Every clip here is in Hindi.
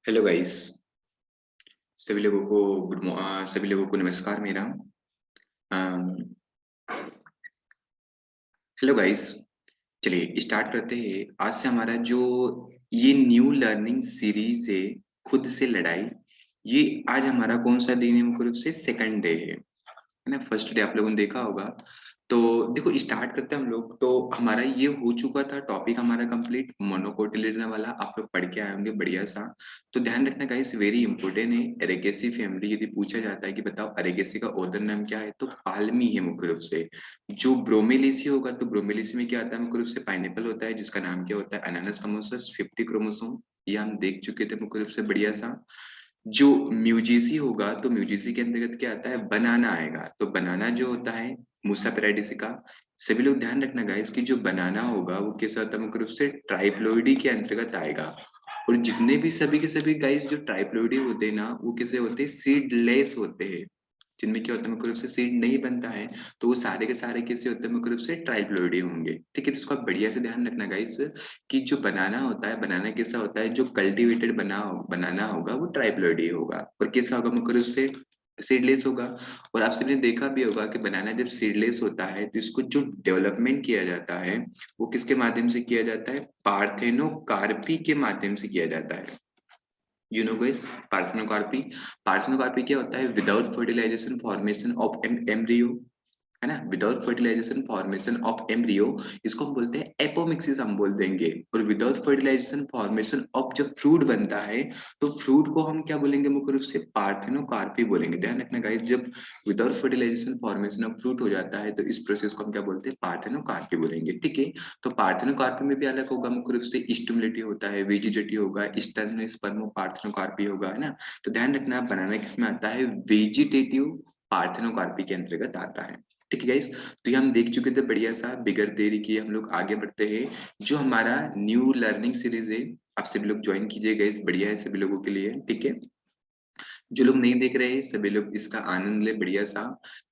Hello guys. सभी लोगों को नमस्कार मेरा। अम, हेलो गाइस। चलिए स्टार्ट करते हैं। आज से हमारा जो ये न्यू लर्निंग सीरीज है, खुद से लड़ाई, ये आज हमारा कौन सा दिन है? मुख्य रूप से सेकंड डे है ना। फर्स्ट डे आप लोगों ने देखा होगा। तो देखो स्टार्ट करते हैं हम लोग। तो हमारा ये हो चुका था टॉपिक हमारा कंप्लीट, मोनोकोटिलिडन वाला आप लोग पढ़ के आए होंगे बढ़िया सा। तो ध्यान रखना गाइस, वेरी इंपॉर्टेंट है। एरेकेसी फैमिली यदि पूछा जाता है कि बताओ एरेकेसी का ऑथर नाम क्या है, तो पाल्मी है मुख्य रूप से। जो ब्रोमेलिसी होगा तो ब्रोमेलिसी में क्या आता है? मुख्य रूप से पाइनएप्पल होता है, जिसका नाम क्या होता है? अनानास क्रोमोसोम 50 क्रोमोसोम। ये हम देख चुके थे मुख्य रूप से बढ़िया सा। जो म्यूजिसी होगा तो म्यूजिसी के अंतर्गत क्या आता है? बनाना आएगा। तो बनाना जो होता है मूसा पेराडिसिका। सभी लोग ध्यान रखना गाइस कि जो बनाना होगा वो कैसा होता है? मुख्य रूप से ट्राइप्लोइडी के अंतर्गत आएगा। और जितने भी सभी के सभी गाइस जो ट्राइप्लोइडी होते हैं ना, वो कैसे होते हैं? सीडलेस होते हैं। जिनमें क्या होता है? मुख्य रूप से सीड नहीं बनता है। तो वो सारे के सारे कैसे होते हैं? मुख्य रूप से ट्राइप्लोइडी होंगे। ठीक है, तो इसको आप बढ़िया से ध्यान रखना गाइस कि जो बनाना होता है, बनाना कैसा होता है? जो कल्टीवेटेड बनाना होगा वो ट्राइप्लोइडी होगा। और कैसा होगा? मुख्य रूप से सीडलेस होगा। और आप सबने देखा भी होगा कि बनाना जब सीडलेस होता है तो इसको जो डेवलपमेंट किया जाता है वो किसके माध्यम से किया जाता है? पार्थेनोकार्पी के माध्यम से किया जाता है। You know guys, parthenocarpy. Parthenocarpy क्या होता है? Without fertilisation formation of embryo, है ना। Without fertilisation formation of embryo, इसको हम बोलते हैं एपोमिक्सिस हम बोल देंगे। और विदाउट फर्टिलाइजेशन फॉर्मेशन ऑफ जब फ्रूट बनता है तो फ्रूट को हम क्या बोलेंगे? मुख्य रूप से पार्थेनोकार्पी बोलेंगे। ध्यान रखना गाइस, जब without fertilisation formation of fruit हो जाता है तो इस प्रोसेस को हम क्या बोलते हैं? पार्थेनोकार्पी बोलेंगे। ठीक है, तो पार्थेनोकार्पी में भी अलग होगा। मुख्य रूप से स्टिमुलेटिव होता है, वेजिटेटिव होगा, स्टर्न स्पर्मो पार्थेनोकार्पी होगा, है ना। तो ध्यान रखना बनाना किसमें आता है? वेजिटेटिव पार्थेनोकार्पी के अंतर्गत आता है। ठीक है गाइस, तो ये हम देख चुके थे बढ़िया सा। बिगर देरी किए हम लोग आगे बढ़ते हैं। जो हमारा न्यू लर्निंग सीरीज है, आप सभी लोग ज्वाइन कीजिए गाइस, बढ़िया है सभी लोगों के लिए। ठीक है, जो लोग नहीं देख रहे हैं सभी लोग इसका आनंद ले बढ़िया सा।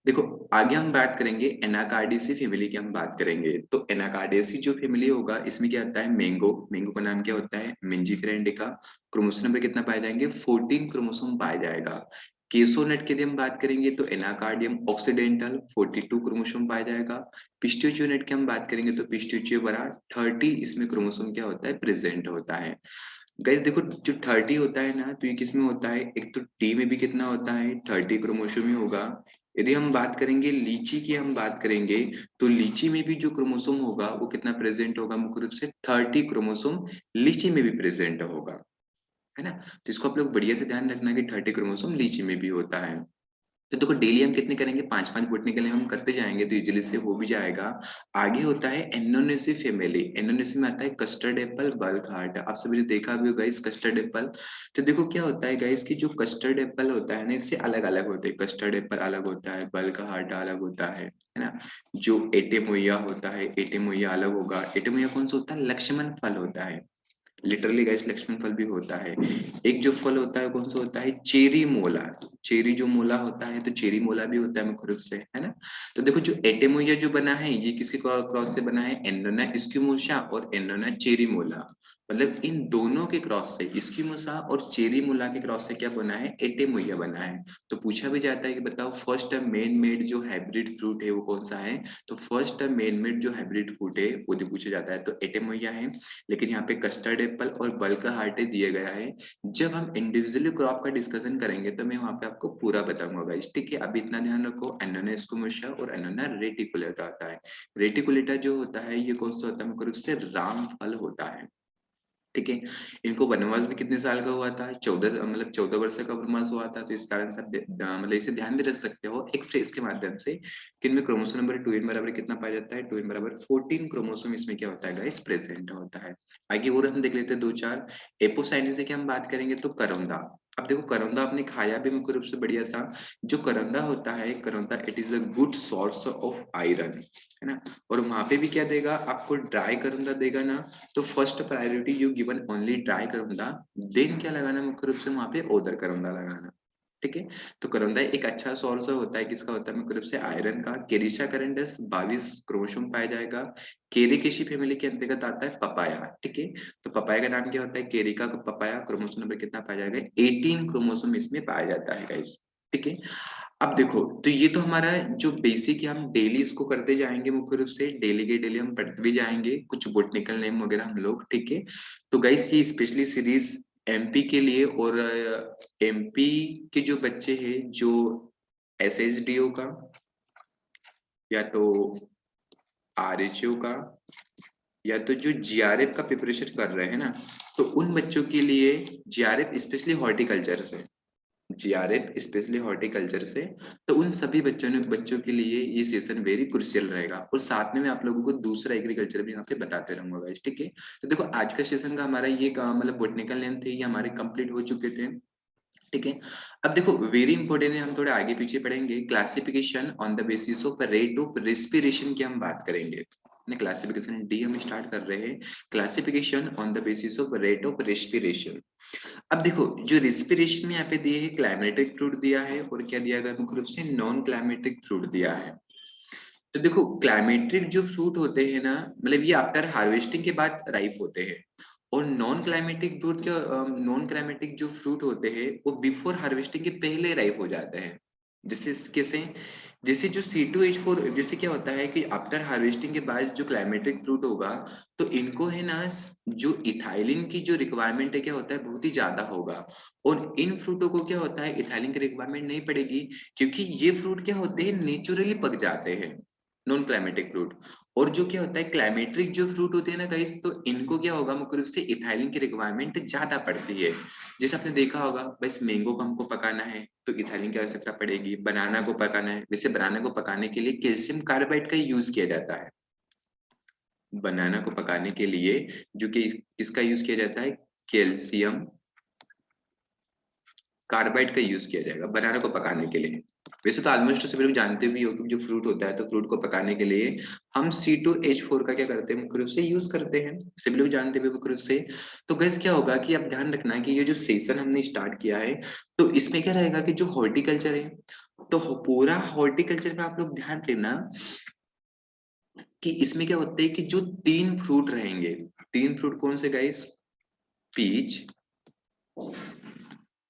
देखो आगे हम बात करेंगे एनाकार्डियसी फैमिली की हम बात करेंगे। तो एनाकार्डियसी जो फैमिली होगा इसमें क्या आता है? मैंगो। मैंगो का नाम क्या होता है? मिंजीफेरा इंडिका। क्रोमोसोम नंबर कितना पाया जाएंगे? 14 क्रोमोसोम पाया जाएगा। केसोनट की यदि हम बात करेंगे तो एनाकार्डियम ऑक्सीडेंटल 42 क्रोमोसोम पाया जाएगा। पिस्टोचियो नेट की हम बात करेंगे तो पिस्टोचियो बड़ा 30 इसमें क्रोमोसोम क्या होता है? प्रेजेंट होता है। गाइस देखो, जो 30 होता है ना, तो ये किसमें होता है? एक तो टी में भी कितना होता है? 30 क्रोमोसोम ही होगा। यदि हम बात करेंगे लीची की, हम बात करेंगे तो लीची में भी जो क्रोमोसोम होगा वो कितना प्रेजेंट होगा? मुख्य रूप से 30 क्रोमोसोम लीची में भी प्रेजेंट होगा, है ना। तो इसको आप लोग बढ़िया से ध्यान रखना कि 30 क्रोमोसोम लीची में भी होता है। तो देखो डेली हम कितने करेंगे? 5-5 बॉटनी के लिए हम करते जाएंगे तो इजीली से हो भी जाएगा। आगे होता है एनोनेसी फैमिली। एनोनेसी में आता है कस्टर्ड एप्पल, बल्क हार्ट। आप सभी ने देखा भी होगा इस कस्टर्ड एप्पल। तो देखो क्या होता है गाइस कि जो कस्टर्ड एप्पल होता है ना, इससे अलग अलग होते हैं। कस्टर्ड एप्पल अलग होता है, बल्क हार्ट अलग होता है ना। जो एटेमोइया होता है, एटेमोइया अलग होगा। एटेमोइया कौन सा होता है? लक्ष्मण फल होता है। लिटरली गाइस लक्ष्मण फल भी होता है। एक जो फल होता है कौन सा होता है? चेरी मोला। चेरी जो मोला होता है तो चेरी मोला भी होता है मुख्य रूप से, है ना। तो देखो जो एटेमोइया जो बना है ये किसके क्रॉस से बना है? एनोना स्क्यूमोसा और एनोना चेरी मोला। मतलब इन दोनों के क्रॉस से, स्क्यूमोसा और चेरी मोला के क्रॉस से क्या बना है? एटेमोइया बना है। तो पूछा भी जाता है कि बताओ फर्स्ट मैन मेड जो हाइब्रिड फ्रूट है वो कौन सा है? तो फर्स्ट मैन मेड जो हाइब्रिड फ्रूट है वो जो पूछा जाता है तो एटेमोइया है। लेकिन यहाँ पे कस्टर्ड एप्पल और बल्क हार्टे दिया गया है। जब हम इंडिविजुअली क्रॉप का डिस्कशन करेंगे तो मैं वहां पे आपको पूरा बताऊंगा गाइस। ठीक है, अभी इतना ध्यान रखो। एनोना स्क्यूमोसा और एनोना रेटिकुलेटा आता है। रेटिकुलेटा जो होता है ये कौन सा होता है? मुख्य रूप से राम फल होता है। ठीक है, इनको वनवास भी कितने साल का हुआ था? 14, मतलब 14 वर्ष का वनवास हुआ था। तो इस कारण से आप मतलब इसे ध्यान भी रख सकते हो एक फ्रेज के माध्यम से कि इनमें क्रोमोसोम नंबर 2n बराबर कितना पाया जाता है? 2n बराबर 14 क्रोमोसोम इसमें क्या होता है गाइस? प्रेजेंट होता है। आगे और हम देख लेते हैं दो चार। एपोसाइनेस की हम बात करेंगे तो करौंदा। अब देखो करौंदा आपने खाया भी मुख्य रूप से बढ़िया सा। जो करौंदा होता है, करौंदा it is a good source of iron, है ना। और वहां पे भी क्या देगा आपको? ड्राई करौंदा देगा ना। तो first priority you given only dry करौंदा, देन क्या लगाना मुख्य रूप से? वहां पे ओदर करौंदा लगाना। ठीक है। तो करौंदा एक अच्छा सोर्स होता है, किसका होता है मुख्य रूप से आयरन का। केरिशा करंडस 22 क्रोमोसोम पाया जाएगा। केरिकेशी फैमिली के अंतर्गत आता है पपाया, ठीक है। तो पपाया का नाम क्या होता है, केरिका का पपाया। क्रोमोसोम नंबर कितना पाया जाएगा, 18 क्रोमोसोम इसमें पाया जाता है गाइस, ठीक है। अब देखो, तो ये तो हमारा जो बेसिक है, हम डेली इसको करते जाएंगे मुख्य रूप से, डेली के डेली हम पढ़ते भी जाएंगे कुछ बोटनिकल नेम वगैरह हम लोग, ठीक है। तो गाइस ये स्पेशली सीरीज एमपी के लिए, और एमपी के जो बच्चे हैं जो एसएचडीओ का या तो आरएचओ का या तो जो जीआरएफ का प्रिपरेशन कर रहे हैं ना, तो उन बच्चों के लिए जीआरएफ स्पेशली हॉर्टिकल्चर से, जीआरएफ स्पेशली हॉर्टिकल्चर से, तो उन सभी बच्चों के लिए ये सेशन वेरी क्रुशियल रहेगा। और साथ में मैं आप लोगों को दूसरा एग्रीकल्चर भी यहाँ पे बताते रहूंगा गाइस, ठीक है। तो देखो आज का सेशन का हमारा ये मतलब बोटनिकल नेम थे, ये हमारे कंप्लीट हो चुके थे, ठीक है। अब देखो वेरी इंपॉर्टेंट है, हम थोड़े आगे पीछे पढ़ेंगे। Classification on the basis of rate of respiration की हम बात करेंगे। क्लासिफिकेशन डी हम स्टार्ट कर रहे हैं, classification on the basis of rate of respiration. अब देखो जो रेस्पिरेशन में यहाँ पे दिए है, क्लाइमेटिक फ्लूइड दिया है, और क्या दिया गया मुख्य रूप से नॉन क्लाइमेटिक फ्लूइड दिया है। तो देखो क्लाइमेटिक जो फ्रूट होते हैं ना, मतलब ये आफ्टर हार्वेस्टिंग के बाद राइप होते हैं, और नॉन क्लाइमेटिक फ्रूट के नॉन क्लाइमेटिक जो फ्रूट होते हैं वो बिफोर हार्वेस्टिंग के पहले राइप हो जाते हैं। जैसे कैसे, जैसे जो C2H4, जैसे क्या होता है कि आफ्टर हार्वेस्टिंग के बाद जो क्लाइमेटिक फ्रूट होगा, तो इनको है ना जो इथाइलिन की जो रिक्वायरमेंट है क्या होता है, बहुत ही ज्यादा होगा। और इन फ्रूटों को क्या होता है, इथाइलिन की रिक्वायरमेंट नहीं पड़ेगी, क्योंकि ये फ्रूट क्या होते हैं, नेचुरली पक जाते हैं, नॉन क्लाइमेटिक फ्रूट। और जो क्या होता है क्लाइमेट्रिक जो फ्रूट होते हैं ना गाइस, तो इनको क्या होगा मुख्य रूप से इथाइलिन की रिक्वायरमेंट ज्यादा पड़ती है। जैसे आपने देखा होगा, बस मैंगो को हमको पकाना है तो इथाइलिन की आवश्यकता पड़ेगी, बनाना को पकाना है, वैसे बनाना को पकाने के लिए कैल्शियम कार्बाइड का यूज किया जाता है। बनाना को पकाने के लिए जो कि किसका यूज किया जाता है, कैल्शियम कार्बाइड का यूज किया जाएगा बनाना को पकाने के लिए। वैसे तो ऑलमोस्ट सभी लोग जानते भी हो कि जो फ्रूट होता है, तो फ्रूट को पकाने के लिए हम C2H4 का क्या करते हैं, मुख्य रूप से यूज करते हैं, सभी लोग जानते भी मुख्य रूप से। तो गैस क्या होगा कि आप ध्यान रखना कि ये जो सेशन हमने स्टार्ट किया है, तो इसमें क्या रहेगा कि जो हॉर्टिकल्चर है, तो पूरा हॉर्टिकल्चर में आप लोग ध्यान देना कि इसमें क्या होता है कि जो 3 फ्रूट रहेंगे, 3 फ्रूट कौन से गाइस, पीच,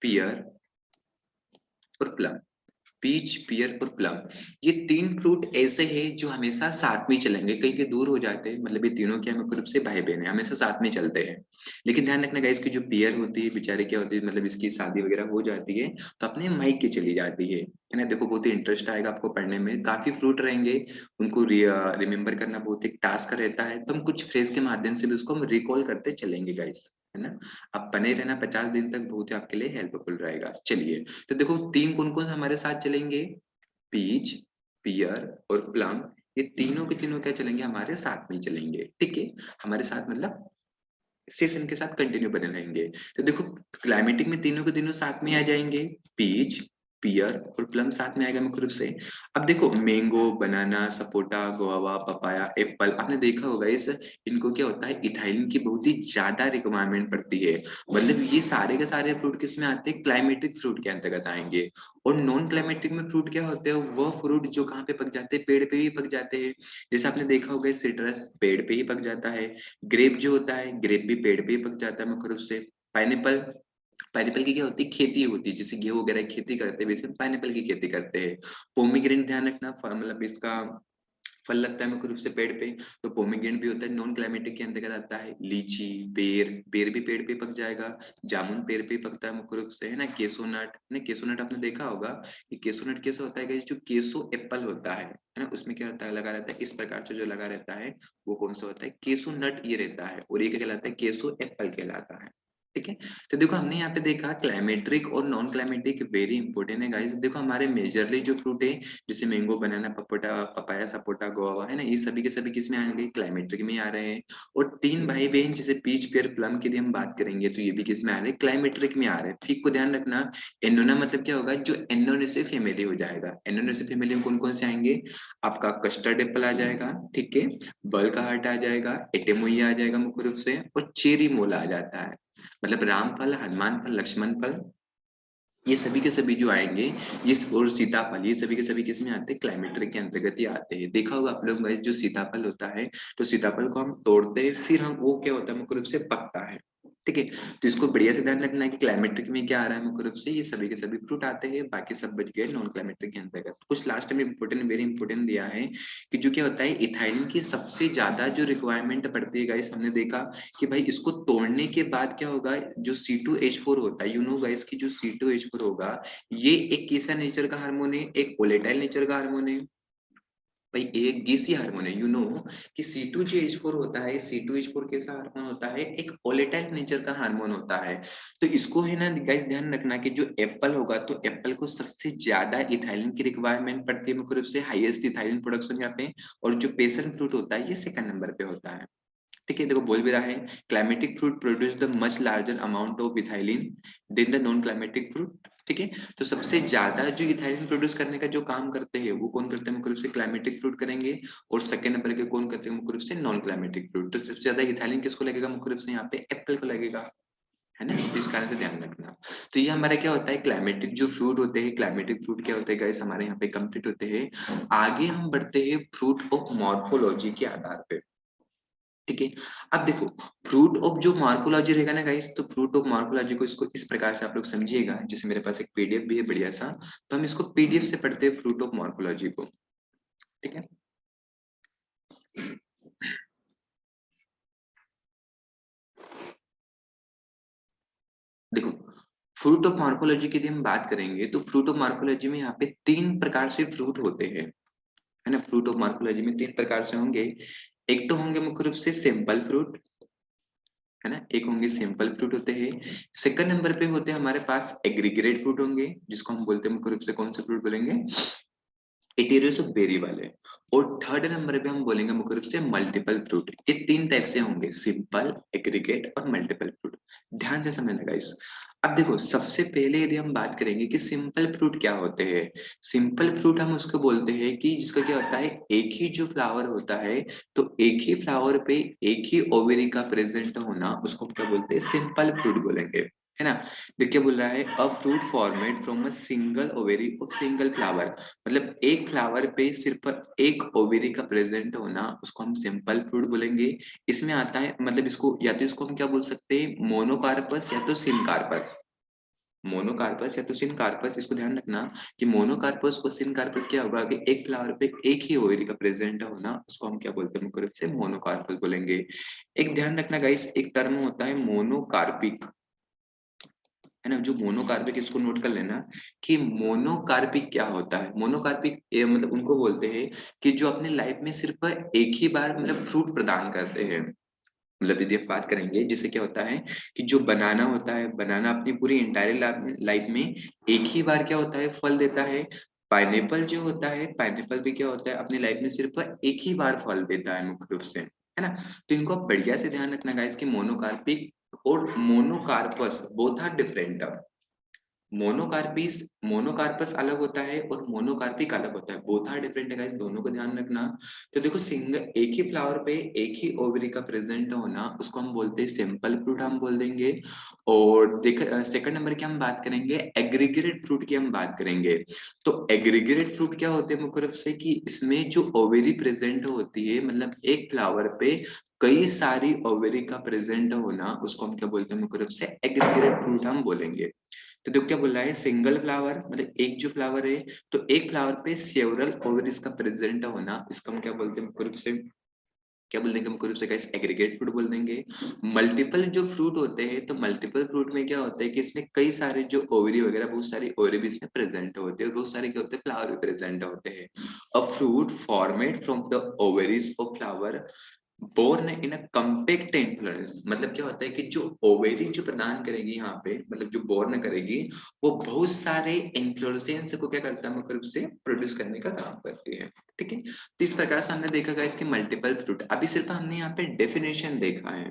पियर और प्लम। पीच, पियर और प्लम, ये 3 फ्रूट ऐसे हैं जो हमेशा साथ में ही चलेंगे, कहीं के दूर हो जाते हैं, मतलब ये तीनों क्या मुख्य रूप से भाई बहन है, हमेशा साथ में चलते हैं। लेकिन ध्यान रखना गाइस कि जो पियर होती है बेचारे क्या होती है, मतलब इसकी शादी वगैरह हो जाती है तो अपने माइके चली जाती है ना। देखो बहुत ही इंटरेस्ट आएगा आपको पढ़ने में, काफी फ्रूट रहेंगे, उनको रिमेम्बर करना बहुत एक टास्क रहता है, तो हम कुछ फ्रेज के माध्यम से भी उसको हम रिकॉल करते चलेंगे गाइस, है ना। अब बने रहना 50 दिन तक, बहुत ही आपके लिए हेल्पफुल रहेगा। चलिए, तो देखो 3 कौन कौन हमारे साथ चलेंगे, पीच, पियर और प्लम, ये तीनों के तीनों क्या चलेंगे, हमारे साथ में ही चलेंगे, ठीक है। हमारे साथ मतलब सेशन के साथ कंटिन्यू बने रहेंगे। तो देखो क्लाइमेटिक में तीनों के तीनों साथ में आ जाएंगे, पीच, पियर और प्लम साथ में आएगा मुख्य रूप से। अब देखो मैंगो, बनाना, सपोटा, गुआवा, पपाया, एप्पल, आपने देखा होगा इस, इनको क्या होता है, इथाइलिन की बहुत ही ज्यादा रिक्वायरमेंट पड़ती है। मतलब ये सारे के सारे फ्रूट किस में आते हैं, क्लाइमेटिक फ्रूट के अंतर्गत आएंगे। और नॉन क्लाइमेटिक में फ्रूट क्या होते हैं, वो फ्रूट जो कहाँ पे पक जाते हैं, पेड़ पे ही पक जाते हैं। जैसे आपने देखा होगा सिट्रस पेड़ पे ही पक जाता है, ग्रेप जो होता है, ग्रेप भी पेड़ पे ही पक जाता है मुख्य रूप से। पाइनएप्पल, पाइनएप्पल की क्या होती है, खेती होती है, जैसे गेहूं वगैरह की खेती करते हैं, वैसे पाइनएप्पल की खेती करते हैं। पोमीग्रेनेट ध्यान रखना, मतलब इसका फल लगता है मुख्य रूप से पेड़ पे, तो पोमीग्रेनेट भी होता है, नॉन क्लाइमेटिक के अंतर्गत आता है। लीची, बेर, बेर भी पेड़ पे पक जाएगा। जामुन पेड़ पे ही पकता है मुख्य रूप से, है ना। केसोनट, ने केसोनट आपने देखा होगा, कि केसोनट कैसा होता है कि जो केसो एप्पल होता है ना, उसमें क्या होता है, लगा रहता है इस प्रकार से जो लगा रहता है, वो कौन सा होता है, केसो नट ये रहता है, और ये क्या कहलाता है, केसो एप्पल कहलाता है, ठीक है। तो देखो हमने यहाँ पे देखा क्लाइमेट्रिक और नॉन क्लाइमेटिक वेरी इंपॉर्टेंट है गाइस। देखो हमारे मेजरली जो फ्रूट है, जैसे मैंगो, बनाना, पपोटा, पपाया, सपोटा, गुआवा, है ना, ये सभी के सभी किस में आएंगे, क्लाइमेट्रिक में आ रहे हैं। और 3 भाई बहन जैसे पीच, पेयर, प्लम की हम बात करेंगे, तो ये भी किस में आ रहे हैं, क्लाइमेट्रिक में आ रहे हैं। ठीक को ध्यान रखना, एनोना मतलब क्या होगा, जो एनोनेसे फैमिली हो जाएगा। एनोनेसे फैमिली में कौन कौन से आएंगे, आपका कस्टर्ड एप्पल आ जाएगा, ठीक है, बल का हार्ट आ जाएगा, एटेमोइया आ जाएगा मुख्य रूप से, और चेरी मोला आ जाता है। मतलब रामफल, हनुमान फल, लक्ष्मण फल, ये सभी के सभी जो आएंगे, ये और सीताफल, ये सभी के सभी किसमें आते हैं, क्लाइमेट के अंतर्गत ही आते हैं। देखा होगा आप लोग guys, जो सीताफल होता है, तो सीताफल को हम तोड़ते हैं, फिर हम वो क्या होता है मुख्य रूप से पकता है। ठीक है, तो इसको बढ़िया से ध्यान रखना है कि क्लाइमेट्रिक में क्या आ रहा है मुख्य रूप से, ये सभी के सभी फ्रूट आते हैं, बाकी सब बच गए नॉन क्लाइमेट्रिक के अंतर्गत। कुछ लास्ट में इंपोर्टेंट, वेरी इंपोर्टेंट दिया है कि जो क्या होता है, इथाइलिन की सबसे ज्यादा जो रिक्वायरमेंट पड़ती है गाइस, हमने देखा कि भाई इसको तोड़ने के बाद क्या होगा, जो C2H4 होता है, यू नो गाइस की जो C2H4 होगा, ये एक कैसा नेचर का हार्मोन है, एक वोलेटाइल नेचर का हार्मोन है भाई, एक गैसीय हार्मोन है। यू नो कि C2H4 होता है, C2H4 कैसा हार्मोन होता है, एक वोलेटाइल नेचर का हार्मोन होता है। तो इसको है ना गाइस ध्यान रखना कि जो एप्पल होगा, तो एप्पल को सबसे ज्यादा इथाइलिन की रिक्वायरमेंट पड़ती है मुख्य रूप से, हाईएस्ट इथाइलिन प्रोडक्शन यहाँ पे। और जो पैशन फ्रूट होता है, ये सेकंड नंबर पे होता है। ठीक है, देखो बोल भी रहा है, climacteric fruit produce the much larger amount of ethylene than the non climacteric fruit. ठीक है, तो सबसे ज्यादा जो इथाइलिन प्रोड्यूस करने का जो काम करते हैं, वो कौन करते हैं मुख्य रूप से, क्लाइमेटिक फ्रूट करेंगे। और सेकंड नंबर के कौन करते हैं मुख्य रूप से, नॉन क्लाइमेटिक फ्रूट। तो सबसे ज्यादा इथाइलिन किसको लगेगा मुख्य रूप से, यहाँ पे एप्पल को लगेगा, है ना, इस कारण से ध्यान रखना। तो ये हमारा क्या होता है, क्लाइमेटिक जो फ्रूट होते हैं, क्लाइमेटिक फ्रूट क्या होते हैं गाइस, हमारे यहाँ पे कंप्लीट होते हैं। आगे हम बढ़ते हैं फ्रूट ऑफ मॉर्फोलॉजी के आधार पे। ठीक है, अब देखो, फ्रूट ऑफ जो मार्कोलॉजी रहेगा ना गाइस, तो फ्रूट ऑफ मार्कोलॉजी को इसको इस प्रकार से आप लोग समझिएगा, जैसे मेरे पास एक पीडीएफ भी है बढ़िया सा, तो हम इसको पीडीएफ से पढ़ते हैं फ्रूट ऑफ मार्कोलॉजी को। ठीक है, देखो, फ्रूट ऑफ मार्कोलॉजी की यदि हम बात करेंगे, तो फ्रूट ऑफ मार्कोलॉजी में यहाँ पे तीन प्रकार से फ्रूट होते हैं, है ना। फ्रूट ऑफ मार्कोलॉजी में तीन प्रकार से होंगे। एक तो होंगे मुख्य रूप से सिंपल फ्रूट, है ना, एक होंगे सिंपल फ्रूट होते हैं। सेकंड नंबर पे होते हैं हमारे पास एग्रीगेट फ्रूट होंगे, जिसको हम बोलते हैं मुख्य रूप से कौन से फ्रूट बोलेंगे, इटेरियस ऑफ बेरी वाले। और थर्ड नंबर पे हम बोलेंगे मुख्य रूप से मल्टीपल फ्रूट। ये तीन टाइप से होंगे, सिंपल, एग्रीगेट और मल्टीपल फ्रूट। ध्यान से समझना गाइस। अब देखो, सबसे पहले यदि हम बात करेंगे कि सिंपल फ्रूट क्या होते हैं, सिंपल फ्रूट हम उसको बोलते हैं कि जिसका क्या होता है, एक ही जो फ्लावर होता है, तो एक ही फ्लावर पे एक ही ओवेरी का प्रेजेंट होना, उसको हम क्या बोलते हैं, सिंपल फ्रूट बोलेंगे, है ना। देखिए बोल रहा है, अ fruit formed from a single ovary of single flower, मतलब एक फ्लावर पे सिर्फ एक ओवेरी का प्रेजेंट होना, उसको हम सिंपल फ्रूट बोलेंगे। इसमें आता है, मतलब इसको या तो इसको हम क्या बोल सकते हैं, मोनोकार्पस या तो सिनकार्पस। मोनोकार्पस या तो सिनकार्पस, इसको ध्यान रखना कि मोनोकार्पस और सिनकार्पस क्या होगा, कि एक फ्लावर पे एक ही ओवेरी का प्रेजेंट होना, उसको हम क्या बोलते हैं मुख्य रूप से, मोनोकार्पस बोलेंगे। एक ध्यान रखना गाइस, एक टर्म होता है मोनोकार्पिक, है ना। जो मोनोकार्पिक, इसको नोट कर लेना कि मोनोकार्पिक क्या होता है। मोनोकार्पिक मतलब उनको बोलते हैं कि जो अपने लाइफ में सिर्फ एक ही बार मतलब फ्रूट प्रदान करते हैं। मतलब यदि आप बात करेंगे, जिससे क्या होता है कि जो बनाना होता है, बनाना अपनी पूरी इंटायर लाइफ में एक ही बार क्या होता है, फल देता है। पाइनएप्पल जो होता है, पाइनएप्पल भी क्या होता है, अपनी लाइफ में सिर्फ एक ही बार फल देता है मुख्य रूप से, है ना। तो इनको आप बढ़िया से ध्यान रखना गाइस कि मोनोकार्पिक और मोनोकार्पस बोथ आर डिफरेंट। मोनोकार्पिस, मोनोकार्पस अलग होता है और मोनोकार्पिक अलग होता है, बोथ आर डिफरेंट है गाइस, दोनों को ध्यान रखना। तो देखो, सिंगल एक ही फ्लावर पे एक ही ओवरी का प्रेजेंट होना, उसको हम बोलते हैं सिंपल फ्रूट, हम बोल देंगे। और देख, सेकंड नंबर की हम बात करेंगे, एग्रीगेटेड फ्रूट की हम बात करेंगे। तो एग्रीगेटेड फ्रूट क्या होते हैं मुख्य रूप से, कि इसमें जो ओवेरी प्रेजेंट होती है, मतलब एक फ्लावर पे कई सारी ओवेरी का प्रेजेंट होना, उसको हम क्या बोलते हैं मुख्य रूप से, एग्रीगेटेड फ्रूट हम बोलेंगे। तो देखो क्या बोल रहा है, सिंगल फ्लावर मतलब एक जो फ्लावर है, तो एक फ्लावर पे सेवरल ओवरीज का प्रेजेंट होना, इसको हम क्या बोलते हैं मुख्य रूप से, क्या बोल देंगे मुख्य रूप से गाइस, एग्रीगेट फ्रूट बोल देंगे। मल्टीपल जो फ्रूट होते हैं, तो मल्टीपल फ्रूट में क्या होता है कि इसमें कई सारे जो ओवरी वगैरह, बहुत सारी ओवरी भी इसमें प्रेजेंट होते हैं, और बहुत सारे क्या होते हैं, फ्लावर भी प्रेजेंट होते हैं। A fruit formed from the ovaries of flower born in a compact inflorescence, मतलब क्या होता है कि जो ओवेरी जो प्रदान करेगी यहाँ पे, मतलब जो बोर्न करेगी, वो बहुत सारे इन्फ्लोरेसेंस को क्या करता है मुख्य रूप से, प्रोड्यूस करने का काम करती है। ठीक है, तो इस प्रकार से हमने देखा इसके मल्टीपल फ्रूट। अभी सिर्फ हमने यहाँ पे डेफिनेशन देखा है,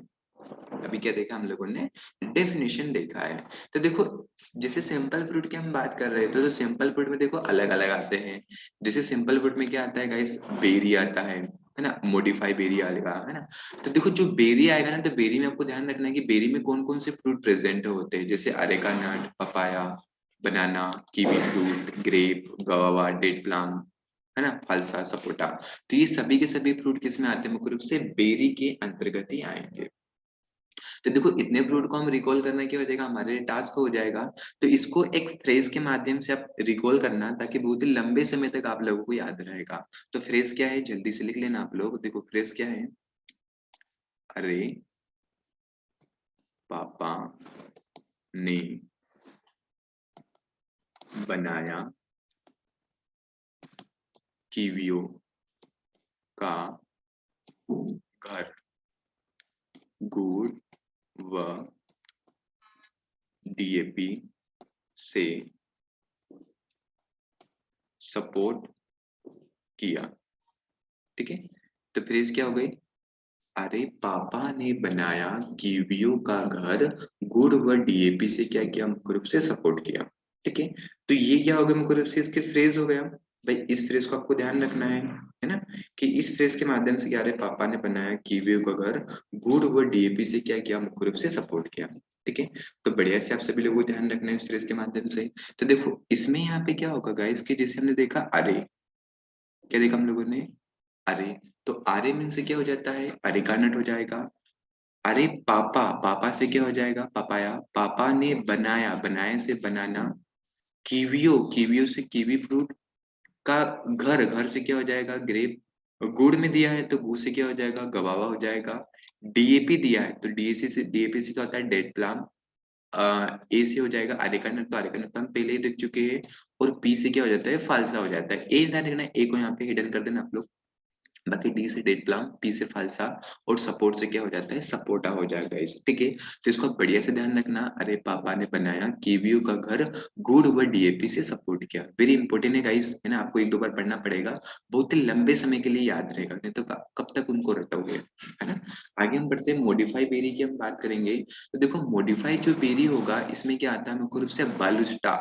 अभी क्या देखा हम लोगों ने, डेफिनेशन देखा है। तो देखो, जैसे सिंपल फ्रूट की हम बात कर रहे थे, तो सिंपल फ्रूट में देखो अलग अलग आते हैं। जैसे सिंपल फ्रूट में क्या आता है गाइस, बेरी आता है ना, मॉडिफाई बेरी आएगा, है ना। तो देखो जो बेरी आएगा ना, तो बेरी में आपको ध्यान रखना है कि बेरी में कौन कौन से फ्रूट प्रेजेंट होते हैं, जैसे areca nut, papaya, banana, kiwi fruit, grape, guava, date plum, है ना, फलसा, सपोटा। तो ये सभी के सभी फ्रूट किस में आते हैं? मुख्य रूप से बेरी के अंतर्गत ही आएंगे। तो देखो इतने फ्रूट को हम रिकॉल करना क्या हो जाएगा, हमारे लिए टास्क हो जाएगा। तो इसको एक फ्रेज के माध्यम से आप रिकॉल करना, ताकि बहुत ही लंबे समय तक आप लोगों को याद रहेगा। तो फ्रेज क्या है, जल्दी से लिख लेना आप लोग। देखो फ्रेज क्या है, अरे पापा ने बनाया कीवियों का घर, गुड़ व डीएपी से सपोर्ट किया। ठीक है, तो फ्रेज क्या हो गई, अरे पापा ने बनाया कीवियों का घर, गुड़ व डीएपी से क्या किया, मुख्य रूप से सपोर्ट किया। ठीक है, तो ये क्या हो गया, मुख्य रूप से इसके फ्रेज हो गया। भाई इस फ्रेज को आपको ध्यान रखना है ना, कि इस फ्रेज के माध्यम से क्या, अरे पापा ने बनाया कीवियों का घर, गुड़ व डीएपी से क्या किया, मुख्य रूप से सपोर्ट किया। ठीक है, तो बढ़िया से आप सभी लोगों को ध्यान रखना है इस फ्रेज के माध्यम से। तो देखो इसमें यहाँ पे क्या होगा गाइस, कि जैसे हमने देखा अरे, क्या देखा हम लोगों ने, अरे, तो अरे मीन से क्या हो जाता है, अरे का नट हो जाएगा। अरे पापा, पापा से क्या हो जाएगा, पापाया। पापा ने बनाया, बनाया से बनाना। कीवियो, कीवियो से कीवी फ्रूट का घर, घर से क्या हो जाएगा, ग्रेप। गुड़ में दिया है तो गुड़ से क्या हो जाएगा, गवावा हो जाएगा। डीएपी दिया है तो डीएसी से, डीएपी से क्या होता है, डेट प्लाम। ए से हो जाएगा अरेकानट, तो अरेकानट तो हम पहले ही देख चुके हैं। और पी से क्या हो जाता है, फालसा हो जाता है। ए ध्यान रखना, ए को यहाँ पे हिडन कर देना आप लोग। बाकी डी से डेट प्लाम, पी से फालसा, और सपोर्ट से क्या हो जाता है, सपोर्टा हो जाएगा इस। ठीक है, तो इसको आप बढ़िया से ध्यान रखना, अरे पापा ने बनाया कीवियों का घर, गुड़ व डीएपी से सपोर्ट किया। वेरी इंपॉर्टेंट है गाइस, है ना, आपको एक दो बार पढ़ना पड़ेगा, बहुत ही लंबे समय के लिए याद रहेगा, नहीं तो कब तक उनको रटोगे, है ना। आगे हम बढ़ते हैं, मॉडिफाई बेरी की हम बात करेंगे। तो देखो मॉडिफाई जो बेरी होगा, इसमें क्या आता है, मुख्य रूप से बालुस्टा,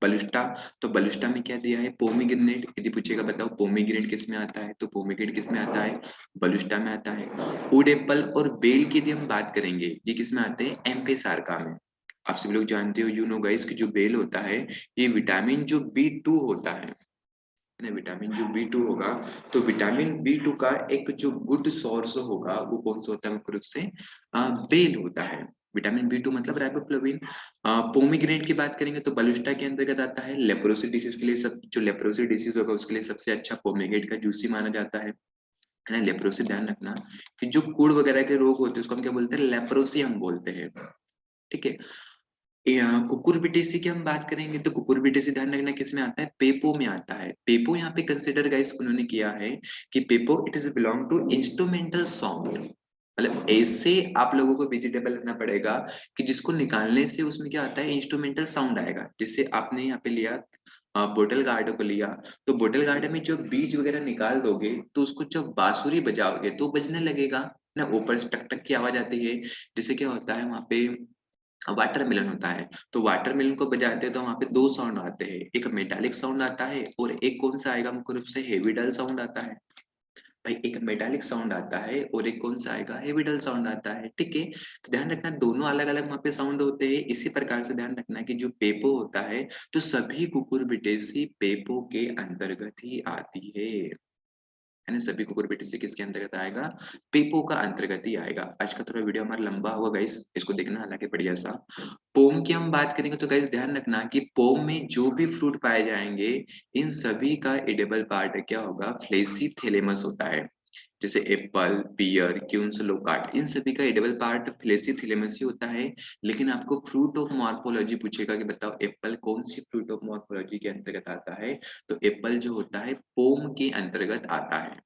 बलुस्टा। तो बलुस्टा में क्या दिया है, पोमीग्रेनेट। यदि पूछेगा बताओ पोमीग्रेनेट किस में आता है, तो पोमीग्रेनेट किस में आता है, बलुस्टा में आता है। वुड एप्पल और बेल की यदि हम बात करेंगे, ये किस में आते हैं, एम्फेसार्का में। आप सभी लोग जानते हो, यू नो गाइस, कि जो बेल होता है, ये विटामिन जो B2 होता है ना, विटामिन जो B2 होगा, तो विटामिन B2 का एक जो गुड सोर्स होगा, वो कौन सा होता है, मुख्य रूप से बेल होता है। विटामिन B2 मतलब राइबोफ्लाविन। पोमीग्रेनेट की बात करेंगे तो बलुस्टा के अंतर्गत आता है। लेप्रोसी डिसीज के लिए, सब जो लेप्रोसी डिसीज होगा उसके लिए सबसे अच्छा पोमीग्रेनेट का जूस ही माना जाता है ना। लेप्रोसी ध्यान रखना, कि जो कुड़ वगैरह के रोग होते हैं उसको हम क्या बोलते हैं, लेप्रोसी हम बोलते हैं। ठीक है, यहाँ कुकुरबिटेसी की हम बात करेंगे तो कुकुरबिटेसी ध्यान रखना किस में आता है, पेपो में आता है। पेपो यहाँ पे कंसिडर गाइस उन्होंने किया है कि पेपो it is belong to instrumental song. मतलब ऐसे आप लोगों को वेजिटेबल रखना पड़ेगा कि जिसको निकालने से उसमें क्या आता है, इंस्ट्रूमेंटल साउंड आएगा। जैसे आपने यहाँ पे लिया बोटल गार्ड को लिया, तो बोटल गार्ड में जो बीज वगैरह निकाल दोगे तो उसको जब बांसुरी बजाओगे तो बजने लगेगा ना, ऊपर से टक टक की आवाज आती है। जैसे क्या होता है वहां पे वाटरमेलन होता है, तो वाटरमेलन को बजाते हैं तो वहां पे दो साउंड आते हैं, एक मेटालिक साउंड आता है और एक कौन सा आएगा, मुख्य रूप से हेवी डल साउंड आता है। भाई एक मेटालिक साउंड आता है और एक कौन सा आएगा, हेवी डल साउंड आता है। ठीक है, तो ध्यान रखना दोनों अलग अलग वहां पे साउंड होते हैं। इसी प्रकार से ध्यान रखना कि जो पेपो होता है, तो सभी कुकुरबिटेसी पेपो के अंतर्गत ही आती है ना। सभी कुकुरबिटेसी किसके अंतर्गत आएगा, पेपो का अंतर्गत ही आएगा। आज का थोड़ा वीडियो हमारा लंबा हुआ गाइस, इसको देखना हालांकि बढ़िया सा। पोम की हम बात करेंगे तो गाइस ध्यान रखना कि पोम में जो भी फ्रूट पाए जाएंगे, इन सभी का एडिबल पार्ट क्या होगा, फ्लेसी थैलेमस होता है। जैसे एप्पल, पियर, क्यून्स, लोकार्ट, इन सभी का एडिबल पार्ट फ्लेसी थैलेमस ही होता है। लेकिन आपको फ्रूट ऑफ मॉर्फोलॉजी पूछेगा कि बताओ एप्पल कौन सी फ्रूट ऑफ मॉर्फोलॉजी के अंतर्गत आता है, तो एप्पल जो होता है पोम के अंतर्गत आता है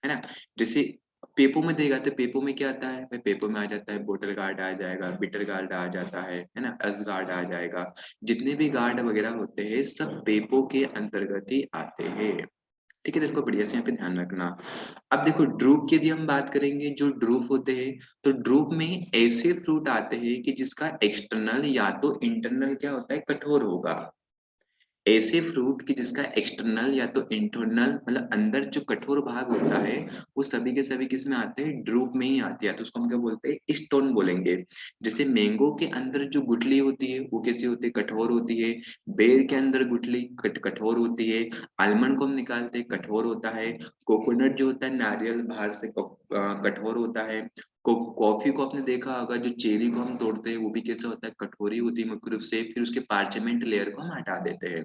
ना। जैसे पेपो में देगा तो पेपो में क्या आता है, भाई पेपो में आ जाता है बोटल गार्ड आ जाएगा, बिटर गार्ड आ जाता है ना, अस गार्ड आ जाएगा। जितने भी गार्ड वगैरह होते हैं सब पेपो के अंतर्गत ही आते हैं। ठीक है, देखो बढ़िया से यहाँ पे ध्यान रखना। अब देखो ड्रूप की यदि हम बात करेंगे, जो ड्रूप होते हैं, तो ड्रूप में ऐसे फ्रूट आते हैं कि जिसका एक्सटर्नल या तो इंटरनल क्या होता है, कठोर होगा। ऐसे फ्रूट की जिसका एक्सटर्नल या तो इंटरनल मतलब अंदर जो कठोर भाग होता है वो सभी के सभी किस में आते हैं, ड्रूप में ही आती है, तो उसको हम क्या बोलते हैं, स्टोन बोलेंगे। जैसे मैंगो के अंदर जो गुठली होती है वो कैसी होती है, कठोर होती है। बेर के अंदर गुठली कठोर होती है। आलमंड को हम निकालते हैं, कठोर होता है। कोकोनट जो होता है, नारियल बाहर से कठोर होता है। कॉफी को आपने देखा होगा, जो चेरी को हम तोड़ते हैं वो भी कैसा होता है, कठोरी होती है मुख्य रूप से, फिर उसके पार्चमेंट लेयर को हम हटा देते हैं।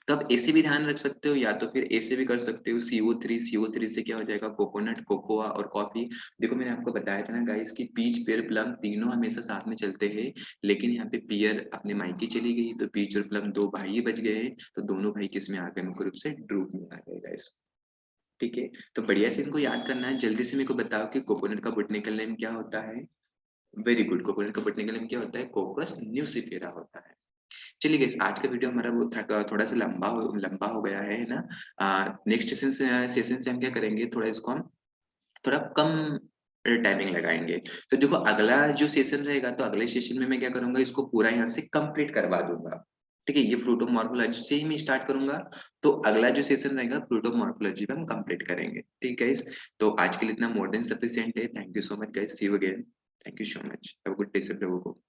तो आप ऐसे भी ध्यान रख सकते हो, या तो फिर ऐसे भी कर सकते हो, CO3 से क्या हो जाएगा, कोकोनट, कोकोआ और कॉफी। देखो मैंने आपको बताया था ना गाइस कि पीच, पेयर, प्लम तीनों हमेशा साथ में चलते हैं, लेकिन यहाँ पे पियर अपने मायके चली गई तो पीच और प्लम दो भाई बच गए, तो दोनों भाई किस में आ गए, मुख्य रूप से ड्रूप में आ गए गाइस। ठीक है, तो बढ़िया से इनको याद करना है। जल्दी से मेरे को बताओ कि कोकोनट का बोटनिकल नेम क्या होता है। वेरी गुड, कोकोनट का बोटनिकल नेम क्या होता है, कोकस न्यूसीफेरा होता है। चलिए गाइस, आज का वीडियो हमारा वो था, थोड़ा सा लंबा हो गया है ना। नेक्स्ट सेशन से हम क्या करेंगे, थोड़ा इसको हम थोड़ा कम टाइमिंग लगाएंगे। तो देखो अगला जो सेशन रहेगा, तो अगले सेशन में मैं क्या करूंगा, इसको पूरा यहाँ से कंप्लीट करवा दूंगा। ठीक है, ये फ्रूटोमॉर्फोलॉजी से ही मैं स्टार्ट करूंगा। तो अगला जो सेशन रहेगा फ्रूटोमॉर्फोलॉजी पे हम कंप्लीट करेंगे। ठीक है गाइस, तो आज के लिए इतना मोर देन सफिशिएंट है। Thank you so much guys, see you again. Thank you so much, have a good day सब लोगों को।